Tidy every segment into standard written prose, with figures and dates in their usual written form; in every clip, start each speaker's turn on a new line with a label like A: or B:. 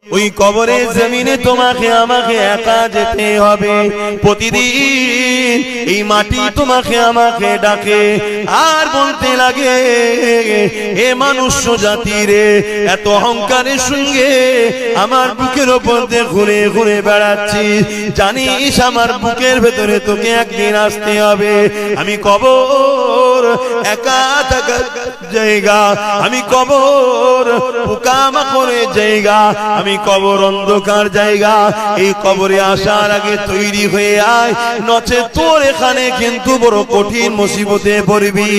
A: ওই কবরের জমিনে তোমাকে আমাকে একা যেতে হবে। প্রতিদিন এই মাটি তোমাকে আমাকে ডাকে আর বলতে লাগে, এ মনুষ্য জাতি রে, এত অহংকারের সঙ্গে আমার বুকের ওপর দিয়ে ঘুরে ঘুরে বেড়াচ্ছিস, জানিস আমার বুকের ভেতরে তোকে একদিন আসতে হবে। আমি কবর একা থাকার জায়গা, আমি কবর পোকামাকড়ের জায়গা, আমি কবর অন্ধকার জায়গা। এই কবরে আসার আগে তৈরি হয়ে আয়, নচে তোর এখানে কিন্তু বড় কঠিন মুসিবতে পড়বি।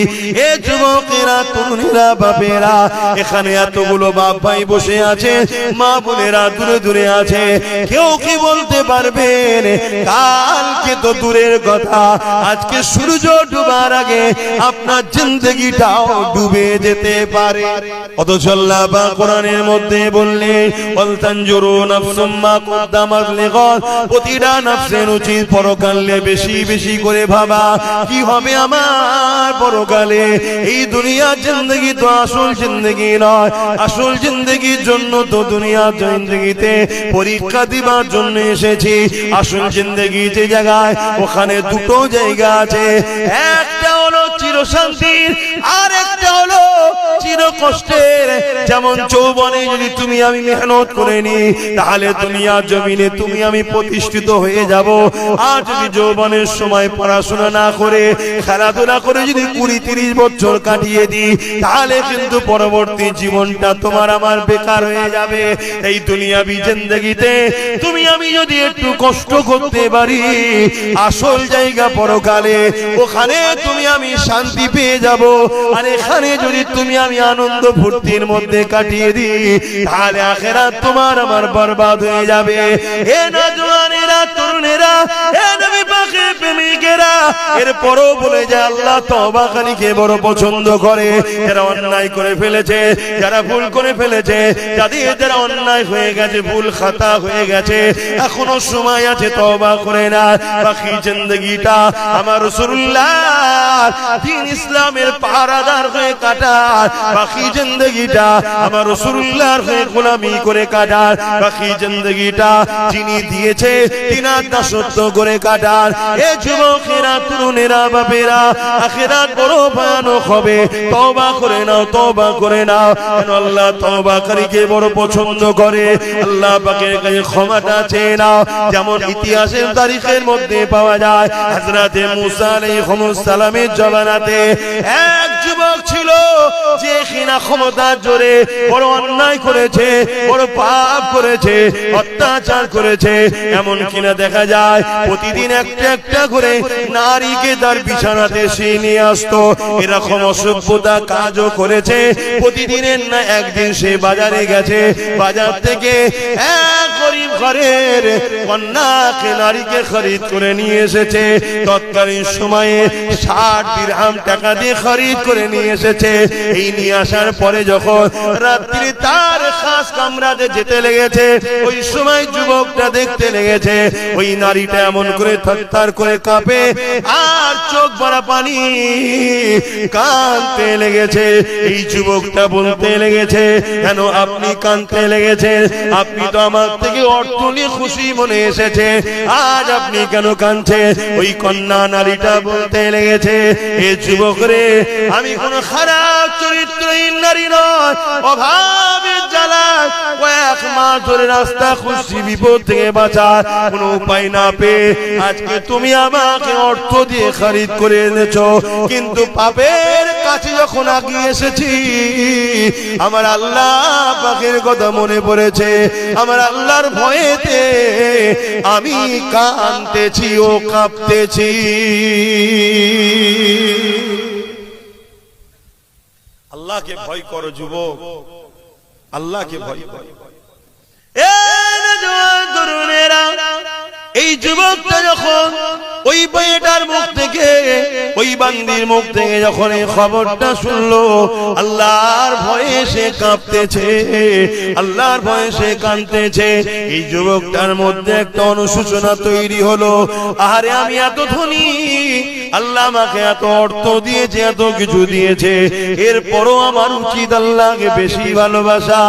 A: এ যুবকেরা, তরুণীরা, বাপেরা, এখানে এতগুলো বাপ ভাই বসে আছে, মা বোনেরা দূরে দূরে আছে, কেউ কি বলতে পারবেন কালকে তো দূরের কথা, আজকে সূর্য ডুবার আগে আপনার জিন্দেগিটাও ডুবে যেতে পারে। অথচ আল্লাহ পাক কোরআনের মধ্যে বললেন, ওয়ালতানজুরু নাফসুম মা কদ্দামাত লিগাদ, প্রতিটা নফসের উচিত পরকালে বেশি বেশি করে ভাবা কি হবে আমার পরকালে। এই দুনিয়ার জিন্দেগি তো আসল জিন্দেগি নয়, আসল জিন্দেগির জন্য তো দুনিয়ার জিন্দেগিতে পরীক্ষা দিবার জন্য এসেছি। আসল জিন্দেগি যে জায়গায়, ওখানে দুটো জায়গা আছে, একটা হলো চিরশান্তির আর একটা হলো চির কষ্টের। যেমন যৌবনে যদি তুমি আমি মেহনত করে নি, তাহলে দুনিয়ার জমিনে তুমি আমি প্রতিষ্ঠিত হয়ে যাব। আর যদি যৌবনের সময় পড়াশোনা না করে খেলাধুলা করে যদি 20-30 বছর কাটিয়ে দিই, তাহলে কিন্তু পরবর্তী জীবনটা তোমার আমার বেকার হয়ে যাবে। এই দুনিয়াবি জিন্দেগিতে তুমি আমি যদি একটু কষ্ট করতে পারি, আসল জায়গা পরকালে, ওখানে তুমি আমি শান্তি পেয়ে যাব। আর এখানে যদি তুমি আমি আনন্দ ফুর্তির মধ্যে কাটিয়ে দিই, তাহলে আখিরাত তোমার আমার বরবাদ হয়ে যাবে। হে নওজওয়ানেরা, তরুণেরা, হে নবী পাকের প্রেমিকেরা, এরপরও বলে যে আল্লাহ তওবাকারীকে বড় পছন্দ করে। যারা অন্যায় করে ফেলেছে, যারা ভুল করে ফেলেছে, যারা অন্যায় হয়ে গেছে, ভুল খাতা হয়ে গেছে, এখনো সময় আছে, তওবা করে না। বাকি জিন্দেগিটা আমার রাসূলুল্লাহ দ্বীন ইসলামের পাহারাদার হয়ে কাটার, বাকি জিন্দেগিটা আমার রাসূলুল্লাহর হয়ে গোলামি করে কাটার, বাকি জিন্দেগিটা যিনি দিয়েছে তিনার দাসত্ব করে কাটার। এ যুবকেরা, তরুণেরা, বাপেরা, আখিরাত বড় ভয়ানক হবে। তওবা করে নাও, তওবা করে নাও, কেন আল্লাহ তওবাকারীকে বড় পছন্দ করে। আল্লাহ পাকের কাছে ক্ষমাটা চেয়ে নাও। যেমন ইতিহাসের তারিখের মধ্যে পাওয়া যায়, হযরতে মুসা আলাইহিস সালামের জমানাতে এক যুবক ছিল যে কিনা ক্ষমতার জোরে বড় অন্যায় করেছে, বড় পাপ করেছে, অত্যাচার করেছে। এমন কিনা দেখা যায় প্রতিদিন একটা একটা করে নারীকে তার বিছানাতে সে নিয়ে আসতো। এরকম অসভ্যতা কাজও করেছে। প্রতিদিনের না একদিন সে বাজারে গেছে, বাজার থেকে এক গরিব ঘরের কন্যাকে, নারীকে খরিদ করে নিয়ে এসেছে। তৎকালীন সময়ে 60 দিরহাম টাকা দিয়ে খরিদ করে নিয়ে এসেছে। এই নিয়ে আসার পরে যখন রাত্রি তার খাস কামরাতে যেতে লেগেছে, ওই সময় যুবকটা দেখতে লেগেছে ওই নারীটা এমন করে থরথর করে কাঁপে আর চোখ ভরা পানি, কাঁদতে লেগেছে। এই যুবকটা বলতে লেগেছে, কেন আপনি কাঁদতে লেগেছেন? আপনি তো আমার থেকে অর্থ নিয়ে খুশি মনে এসেছে, আজ আপনি কেন কাঁদছেন? ওই কন্যা নারীটা বলতে লেগেছে, এ যুবক রে, আমি কোন খারাপ চরিত্রহীন নারী নয়, অভাবের জ্বালায় কয়েক মাস ধরে রাস্তা খুঁজছি বিপদ থেকে বাঁচার কোন উপায় না পেয়ে আজকে তুমি আমাকে অর্থ দিয়ে খরিদ করে এনেছো। কিন্তু পাপের কাছে যখন আগিয়ে এসেছি, আমার আল্লাহ পাকের কথা মনে পড়েছে। আমার আল্লাহর ভয়েতে আমি কাঁদতেছি ও কাঁপতেছি। আল্লাহকে ভয় করো যুবক, আল্লাহকে ভয় করো। এই যুবকটা যখন ওই মেয়েটার মুখ থেকে, ওই বান্দির মুখ থেকে যখন এই খবরটা শুনলো, আল্লাহর ভয়ে সে কাঁপতেছে, আল্লাহর ভয়ে সে কাঁদতেছে। এই যুবকটার মধ্যে একটা অনুশোচনা তৈরি হলো, আরে আমি এত ধনী, আল্লাহ আমাকে এত অর্থ দিয়েছে, এত কিছু দিয়েছে, এরপরও আমার উচিত আল্লাহকে বেশি ভালোবাসা,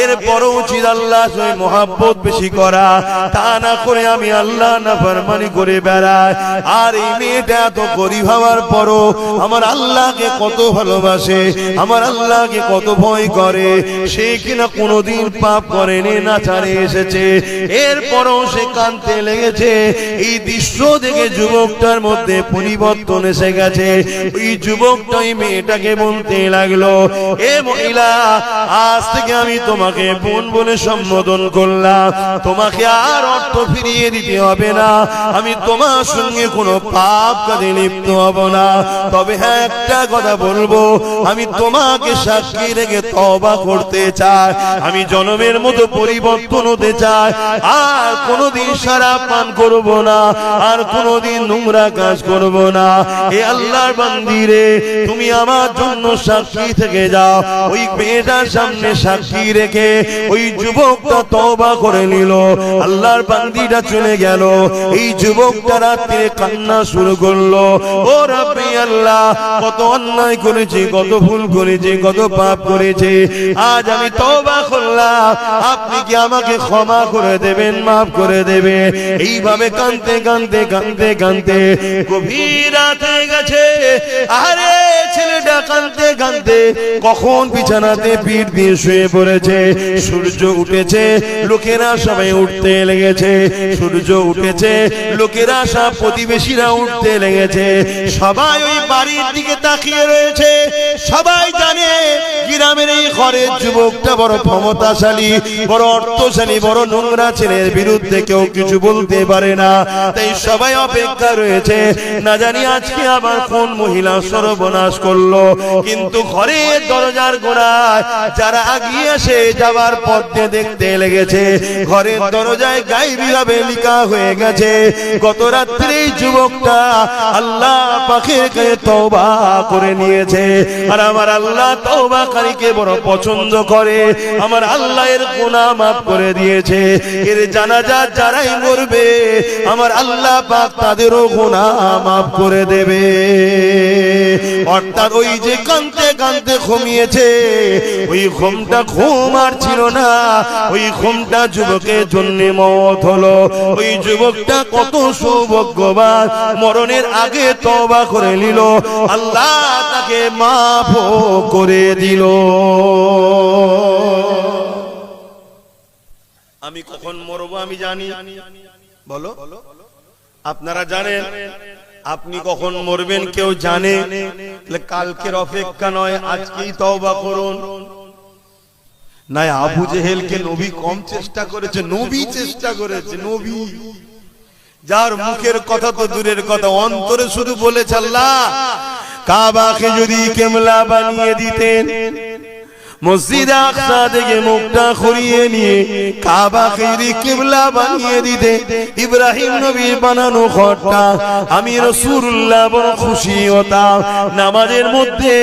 A: এরপরও উচিত আল্লাহর সঙ্গে মহব্বত বেশি করা, তা না করে আমি আল্লাহ নাফরমানি করে বেড়াই। আর এই মেয়েটা এত গরিব হওয়ার পরও আমার আল্লাহকে কত ভালোবাসে, আমার আল্লাহকে কত ভয় করে, সে কিনা কোনোদিন পাপ করেনি, না ছাড়ে এসেছে, এরপরও সে কাঁদতে লেগেছে। এই দৃশ্য দেখে যুবকটার মধ্যে পরিবর্তন এসে গেছে। ওই যুবকটা ওই মেয়েটাকে বলতে লাগলো, এ মহিলা, আজ থেকে আমি তোমাকে বোন বলে সম্বোধন করলাম, তোমাকে আর অর্থ ফিরিয়ে দিতে হবে না, আমি তোমার সঙ্গে কোনো পাপ কাজে লিপ্ত হব না। তবে হ্যাঁ, একটা কথা বলবো, আমি তোমাকে সাক্ষী রেখে তওবা করতে চাই, আমি জনমের মতো পরিবর্তন হতে চাই, আর কোনোদিন শরাব পান করব না, আর কোনোদিন নোংরা কাজ করব না। এ আল্লাহর বান্দি রে, তুমি আমার জন্য সাক্ষী থেকে যাও। ওই মেয়েটার সামনে সাক্ষী রেখে ওই যুবকটা তওবা করে নিল। আল্লাহর বান্দিটা চলে গেল। এই যুবকটা রাতে কান্না শুরু করলো, ও রব্বি আল্লাহ, কত অন্যায় করেছি, কত ভুল করেছি, কত পাপ করেছি, আজ আমি তওবা করলাম, আপনি কি আমাকে ক্ষমা করে দেবেন, মাফ করে দেবে। এইভাবে কাঁদতে কাঁদতে কাঁদতে কাঁদতে গভীর রাত হয়ে গেছে। আরে ছেলেটা কাঁদতে কাঁদতে কখন বিছানাতে পিঠ দিয়ে শুয়ে পড়েছে। সূর্য উঠেছে, লোকেরা সবাই উঠতে লেগেছে, সূর্য উঠেছে, লোকেরা সব প্রতিবেশীরা উঠতে লেগেছে, সবাই ওই বাড়ির দিকে তাকিয়ে রয়েছে। সবাই জানে গ্রামের এই ঘরের যুবকটা বড় ক্ষমতাশালী, বড় অর্থশালী, বড় নোংরা ছেলের বিরুদ্ধে কেউ কিছু বলতে পারে না। তাই সবাই অপেক্ষা রয়েছে, না জানি আজকে আবার কোন মহিলা সর্বনাশ করলো। কিন্তু ঘরের দরজার গোড়ায় যারা আগিয়ে এসে যাবার পথে দেখতে লেগেছে, ঘরের দরজায় গায়েবী ভাবে লেখা হয়ে গেছে, গত রাত্রে এই যুবকটা আল্লাহ পাকের কাছে তওবা করে নিয়েছে। আর আমার আল্লাহ তওবাকারীকে বড় পছন্দ করে, আমার আল্লাহ এর গুনাহ মাফ করে দিয়েছে। এর জানাজা যারাই মরবে, আমার আল্লাহ পাক তাদেরও গুনাহ মাফ করে দেবে। অর্থাৎ ওই যে কাঁদতে কাঁদতে ঘুমিয়েছে, ওই ঘুমটা ঘুম আর ছিল না, ওই ঘুমটা যুবকের জন্য মওত হলো। ওই যুবকটা কত সৌভাগ্যবান, মরণের আগে তওবা করে নিল, আল্লাহ তাকে মাফ করে দিল। আমি কখন মরবো আমি জানি, বলো আপনারা জানেন? আপনি কখন মরবেন কেউ জানে? কালকের অপেক্ষা নয়, আজকেই তওবা করুন। না, আবু জেহেলকে নবী কম চেষ্টা করেছে, নবী চেষ্টা করেছে। নবী যার মুখের কথা তো দূরের কথা, অন্তরে শুধু বলেছে, আল্লাহ কাবাকে যদি কিবলা বানিয়ে দিতেন, মসজিদ আকসা থেকে মুখটা ঘুরিয়ে নিয়ে কাবাকে যদি কিবলা বানিয়ে দিতে, ইব্রাহিম নবীর বানানো ঘরটা, আমি রাসূলুল্লাহ বড় খুশি হতাম। নামাজের মধ্যে,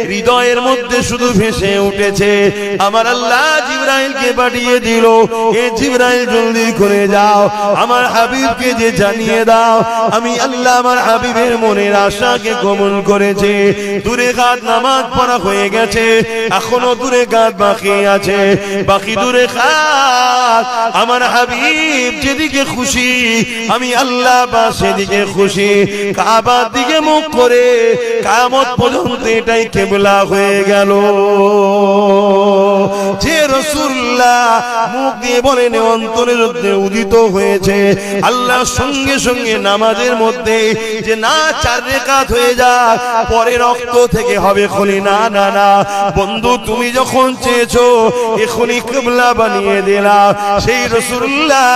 A: হৃদয়ের মধ্যে শুধু ভেসে উঠেছে, আমার আল্লাহ জিবরাইলকে পাঠিয়ে দিল, এ জিবরাইল জলদি করে যাও, আমার হাবিবকে যে জানিয়ে দাও আমি আল্লাহ আমার হাবিবের মনের আশাকে কবুল করেছে। দূরে কাত নামাজ পড়া হয়ে গেছে, এখনো দূরে কাত বাকি আছে, বাকি দূরে কাত। আমার হাবিব যেদিকে খুশি, আমি আল্লাহ বা সেদিকে খুশি। কাবার দিকে মুখ করে কিয়ামত পর্যন্ত এটাই কিবলা হয়ে গেল। যে রাসূলুল্লাহ মুখ দিয়ে বলেন, অন্তরের মধ্যে উদিত হয়েছে, আল্লাহ সঙ্গে সঙ্গে নামাজের মধ্যে যে না 4 রাকাত হয়ে যায়, পরে রক্ত থেকে হবে খলি। না না না বন্ধু, তুমি যখন চেয়েছো এখনই কিবলা বানিয়ে দিলাম, সেই সেই রাসূলুল্লাহ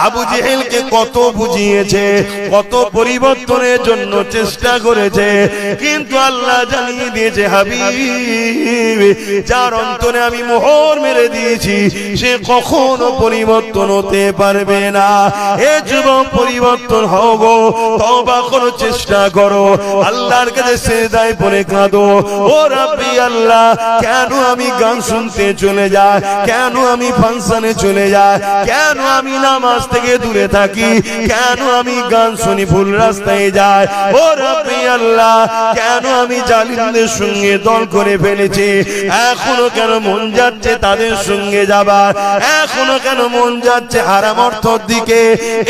A: আবু জেহেলকে কত বুঝিয়েছে, কত পরিবর্তনের জন্য চেষ্টা করেছে, কিন্তু আল্লাহ জানিয়ে দিয়েছে হাবিব যার অন্তরে আমি মোহর মেরে দিয়েছি সে কখনো পরিবর্তন হতে পারবে না। এ যুবক পরিবর্তন হও গো, তওবা করো, চেষ্টা করো, আল্লাহর কাছে সিজদায় পড়ে কাঁদো, ও রাব্বি আল্লাহ কেন আমি গান শুনতে চলে যাই, কেন আমি ফাংশনে চলে যাই, কেন আমি নামাজ থেকে দূরে থাকি, কেন আমি গান শুনি ভুল রাস্তায় যাই, ও রাব্বি আল্লাহ কেন আমি জালিমদের সঙ্গে দল করে ফেলেছি, এখনো কেন মন যাচ্ছে তাদের সঙ্গে যাবার, এখনো কেন মন যাচ্ছে হারাম অর্থের দিকে।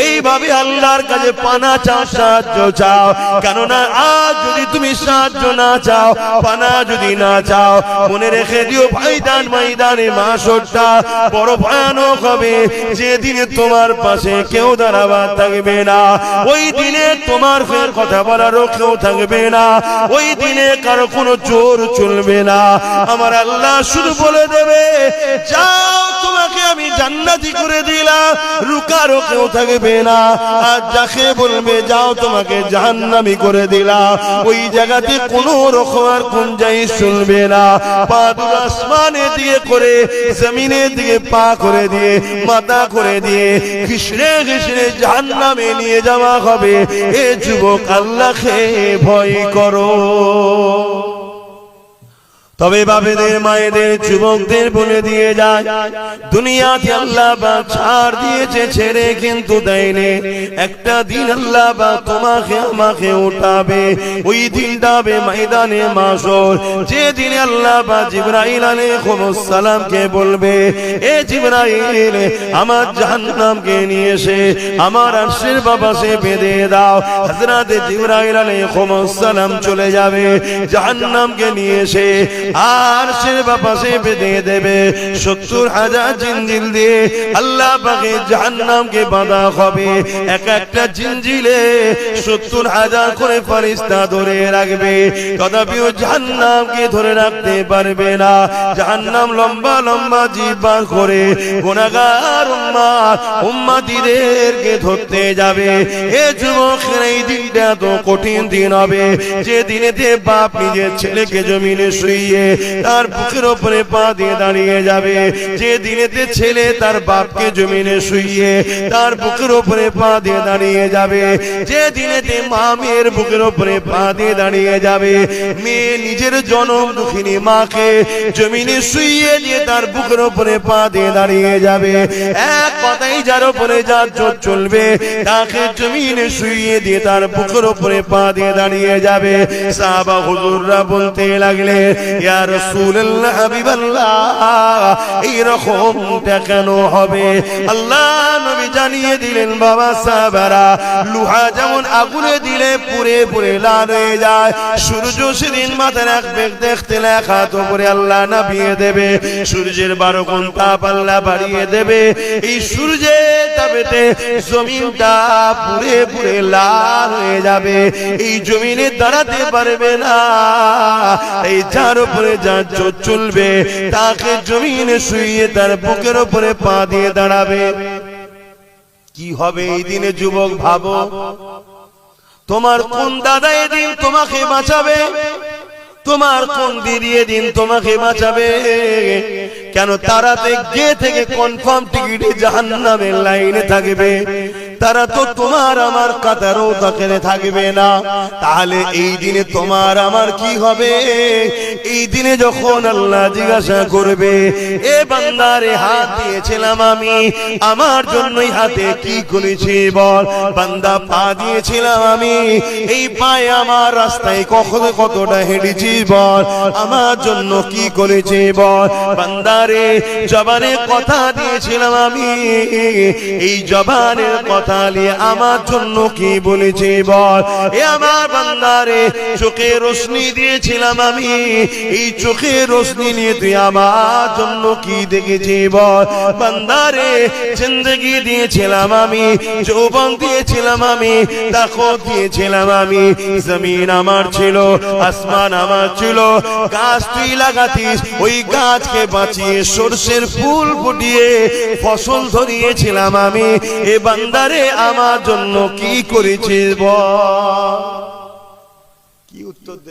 A: এইভাবে আল্লাহর কাছে পানা চাও, সাহায্য চাও, কেননা আজ যদি তুমি সাহায্য না চাও, পানা যদি না চাও, মনে রেখে দিও ভাইদান ময়দানে মাশরটা বড় ভয়ানক হবে, যেদিনে তোমার পাশে কেউ দাঁড়াবার থাকবে না, ওই দিনে তোমার ফের কথা বলারও কেউ থাকবে না, ওই দিনে কারো কোনো জোর চলবে না। আমার আল্লাহ শুধু বলে দেবে যাও তোমাকে আমি জান্নাতি করে দিলাম, রুকারও কেউ থাকবে না। আর যাকে বলবে যাও তোমাকে জাহান্নামী করে দিলাম, ওই জায়গাতে কোনো রকম আর গুঞ্জাইশ চলবে না। পা দুটো আসমানের দিকে করে জমিনের দিকে পা করে দিয়ে মাথা করে দিয়ে ঘিসড়ে ঘিসড়ে জাহান্নামে নিয়ে যাওয়া হবে। এ যুবক আল্লাহকে ভয় করো। তবে বাবাদের মায়েদের যুবকদের বলে দিয়ে যায় দুনিয়াতে আল্লাহ পাক ছাড় দিয়েছে, ছেড়ে কিন্তু দেয়নি। একটা দিন আল্লাহ পাক তোমাকে আমাকে উঠাবে, ওই দিনটা হবে ময়দানে মাশর, যে দিনে আল্লাহ পাক জিবরাইল আলাইহিস সালামকে বলবে এ জিবরাইল আমার জাহান্নামকে নিয়ে এসে আমার আরশের বাবাসে বেঁধে দাও। হযরত জিবরাইল আলাইহিস সালাম চলে যাবে, জাহান্নামকে নিয়ে এসে আর সে বাপাসে বেঁধে দেবে। 70,000 জিঞ্জিল দিয়ে আল্লাহ পাকে জাহান্নামকে বাঁধা হবে। এক একটা জিঞ্জিলে 70,000 করে ফেরেশতা ধরে রাখবে, তথাপিও জাহান্নামকে ধরে রাখতে পারবে না। জাহান্নাম লম্বা লম্বা জিহ্বা করে গুনাহগার উম্মতিদেরকে ধরতে যাবে। এ যুবকের এই দিনটা তো কঠিন দিন হবে, যে দিনেতে বাপ নিজের ছেলেকে জমিনে শুইয়ে তার বুকের উপরে পা দিয়ে দাঁড়িয়ে যাবে, যে দিনেতে ছেলে তার বাপকে জমিনে শুইয়ে তার বুকের উপরে পা দিয়ে দাঁড়িয়ে যাবে, যে দিনেতে মা মেয়ের বুকের উপরে পা দিয়ে দাঁড়িয়ে যাবে, মেয়ে নিজের জনম দুঃখিনী মাকে জমিনে শুইয়ে দিয়ে তার বুকের উপরে পা দিয়ে দাঁড়িয়ে যাবে। এক কথাই যার উপরে যার জোর চলবে তাকে জমিনে শুইয়ে দিয়ে তার বুকের উপরে পা দিয়ে দাঁড়িয়ে যাবে। সাহাবা হুজুররা বলতে লাগলে ইয়া রাসূলুল্লাহ হাবিবাল্লাহ এইরকমটা কেন হবে? আল্লাহ নবী জানিয়ে দিলেন বাবা সাহাবারা, লোহা যেমন আগুনে দিলে পুড়ে পুড়ে লাল হয়ে যায়, সূর্য সেদিন মাথায় রাখবে দেখতে লেখা তো পরে আল্লাহ নামিয়ে দেবে, সূর্যের 12 গুণ তাপ আল্লাহ বাড়িয়ে দেবে। এই সূর্যের তাপেতে জমিনটা পুড়ে পুড়ে লাল হয়ে যাবে, এই জমিনে দাঁড়াতে পারবে না। এই যার উপরে যার জোর চলবে তাকে জমিনে শুইয়ে তার বুকের উপরে পা দিয়ে দাঁড়াবে। কি হবে এই দিনে যুবক ভাবো, তোমার কোন দাদা এদিন তোমাকে বাঁচাবে, তোমার কোন দিদি এদিন তোমাকে বাঁচাবে? কেন তারাতে গিয়ে থেকে কনফার্ম টিকিটে জাহান্নামের লাইনে থাকবে, তারা তো তোমার আমার কাতারও তাকে থাকবে না। তাহলে এই দিনে তোমার আমার কি হবে? এই দিনে যখন আল্লাহ জিজ্ঞাসা করবে এ বান্দারে হাত দিয়েছিলাম আমি, আমার জন্যই হাতে কি করেছি বল? বান্দা পা দিয়েছিলাম আমি, এই পায়ে আমার রাস্তায় কখনো কতটা হেঁটেছি বল? আমার জন্য কি করেছি বল? বান্দারে জবানে কথা দিয়েছিলাম আমি, এই জবানের কথা তাআলা আমার জন্য কি বলেছে বল। এ আমার বান্দারে, চোখে রোশনি দিয়েছিলাম আমি, এই চোখে রোশনি নিয়ে তুই আমার জন্য কি দেখেছি বল। বান্দারে, জিন্দেগি দিয়েছিলাম আমি, যৌবন দিয়েছিলাম আমি, তাকত দিয়েছিলাম আমি, জমিন আমার ছিল, আসমান আমার ছিল, গাছ তুই লাগাতিস, ওই গাছকে বাঁচিয়ে সরষের ফুল ফুটিয়ে ফসল ধরিয়েছিলাম আমি। এ বান্দারে, আমার জন্য কি করেছিস বল। কি উত্তর দেব?